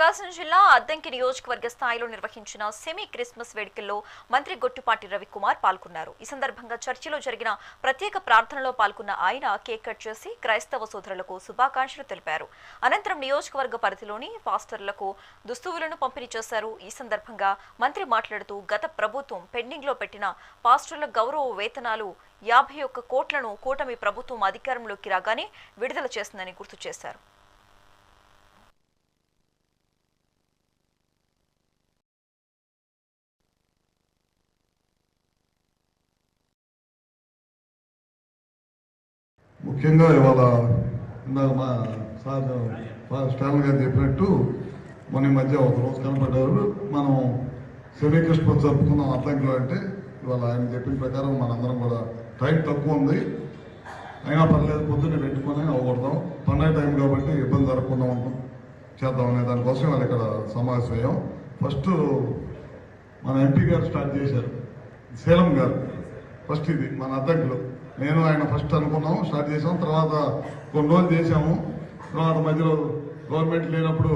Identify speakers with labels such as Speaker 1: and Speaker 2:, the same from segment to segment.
Speaker 1: ప్రకాశం జిల్లా అద్దంకి నియోజకవర్గ స్థాయిలో నిర్వహించిన సెమీ క్రిస్మస్ వేడుకల్లో మంత్రి గొట్టిపాటి రవికుమార్ పాల్గొన్నారు. ఈ సందర్భంగా చర్చిలో జరిగిన ప్రత్యేక ప్రార్థనలో పాల్గొన్న ఆయన కేక్ కట్ చేసి క్రైస్తవ సోదరులకు శుభాకాంక్షలు తెలిపారు. అనంతరం నియోజకవర్గ పరిధిలోని పాస్టర్లకు దుస్తువులను పంపిణీ చేశారు. ఈ సందర్భంగా మంత్రి మాట్లాడుతూ గత ప్రభుత్వం పెండింగ్ లో పెట్టిన పాస్టర్ల గౌరవ వేతనాలు 51 కోట్లను కూటమి ప్రభుత్వం అధికారంలోకి రాగానే విడుదల చేసిందని గుర్తు చేశారు.
Speaker 2: ముఖ్యంగా ఇవాళ ఇందాక మా సార్ స్టాలిన్ గారు చెప్పినట్టు మొన్న మధ్య ఒక రోజు కనపడ్డారు. మనం సెమీ క్రిస్మస్ జరుపుకున్నాం అద్దంకిలో. అంటే ఇవాళ ఆయన చెప్పిన ప్రకారం మనందరం కూడా టైం తక్కువ ఉంది, అయినా పర్లేదు పొద్దున్నే పెట్టుకొని అవ్వకూడదాం, పండగ టైం కాబట్టి ఇబ్బంది జరగకుండా ఉంటాం చేద్దాం అనే దానికోసం వాళ్ళు ఇక్కడ సమావేశం అయ్యాం. ఫస్ట్ మన ఎంపీ గారు స్టార్ట్ చేశారు, శీలం గారు ఫస్ట్. ఇది మన అద్దంకిలో నేను ఆయన ఫస్ట్ అనుకున్నాము, స్టార్ట్ చేసాం. తర్వాత కొన్ని రోజులు చేసాము. తర్వాత మధ్యలో గవర్నమెంట్ లేనప్పుడు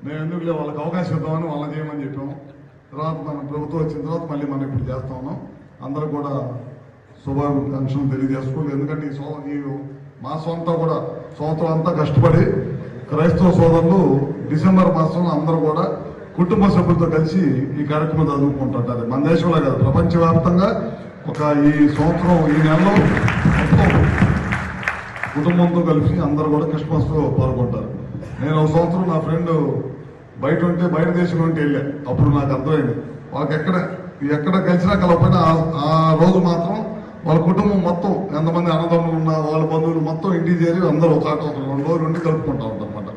Speaker 2: మేము ఎందుకులే వాళ్ళకి అవకాశం ఇద్దామని వాళ్ళని చేయమని చెప్పాము. తర్వాత మన ప్రభుత్వం వచ్చిన తర్వాత మళ్ళీ మనం ఇప్పుడు చేస్తా ఉన్నాం. అందరూ కూడా శుభాకాంక్షలు తెలియజేసుకోవాలి. ఎందుకంటే ఈ మా సొంత కూడా సంవత్సరం అంతా కష్టపడి క్రైస్తవ సోదరులు డిసెంబర్ మాసంలో అందరూ కూడా కుటుంబ సభ్యులతో కలిసి ఈ కార్యక్రమం చదువుకుంటుంటారు. మన దేశంలో కాదు, ప్రపంచవ్యాప్తంగా ఈ సంవత్సరం ఈ నెలలో మొత్తం కుటుంబంతో కలిసి అందరూ కూడా క్రిస్మస్ లో పాల్గొంటారు. నేను ఒక సంవత్సరం నా ఫ్రెండ్ బయట దేశం ఉంటే వెళ్ళా. అప్పుడు నాకు అర్థమైంది వాళ్ళకి ఎక్కడ కలిసినా కలపైనా ఆ రోజు మాత్రం వాళ్ళ కుటుంబం మొత్తం ఎంతమంది అన్నదమ్ములు ఉన్నా వాళ్ళ బంధువులు మొత్తం ఇంటికి చేరి అందరూ ఒక చాట 2 రోజులు ఉండి కలుపుకుంటా ఉంటారు అనమాట.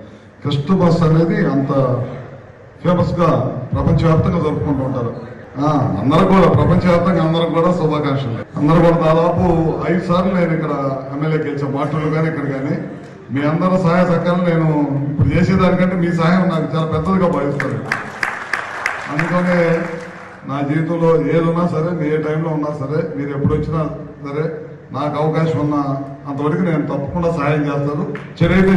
Speaker 2: క్రిస్మస్ అనేది అంత ఫేమస్ గా ప్రపంచవ్యాప్తంగా జరుపుకుంటూ ఉంటారు. అందరూ కూడా ప్రపంచవ్యాప్తంగా అందరూ కూడా శుభాకాంక్షలు. అందరూ కూడా దాదాపు 5 సార్లు నేను ఇక్కడ ఎమ్మెల్యే గెలిచాను, మాటలు కానీ ఇక్కడ కానీ. మీ అందరూ సహాయ సహకారం నేను ఇప్పుడు చేసేదానికంటే మీ సహాయం నాకు చాలా పెద్దదిగా భావిస్తాను. అందుకనే నా జీవితంలో ఏదున్నా సరే, ఏ టైంలో ఉన్నా సరే, మీరు ఎప్పుడు వచ్చినా సరే, నాకు అవకాశం ఉన్నా అంతవరకు నేను తప్పకుండా సహాయం చేస్తాను. చర్యతే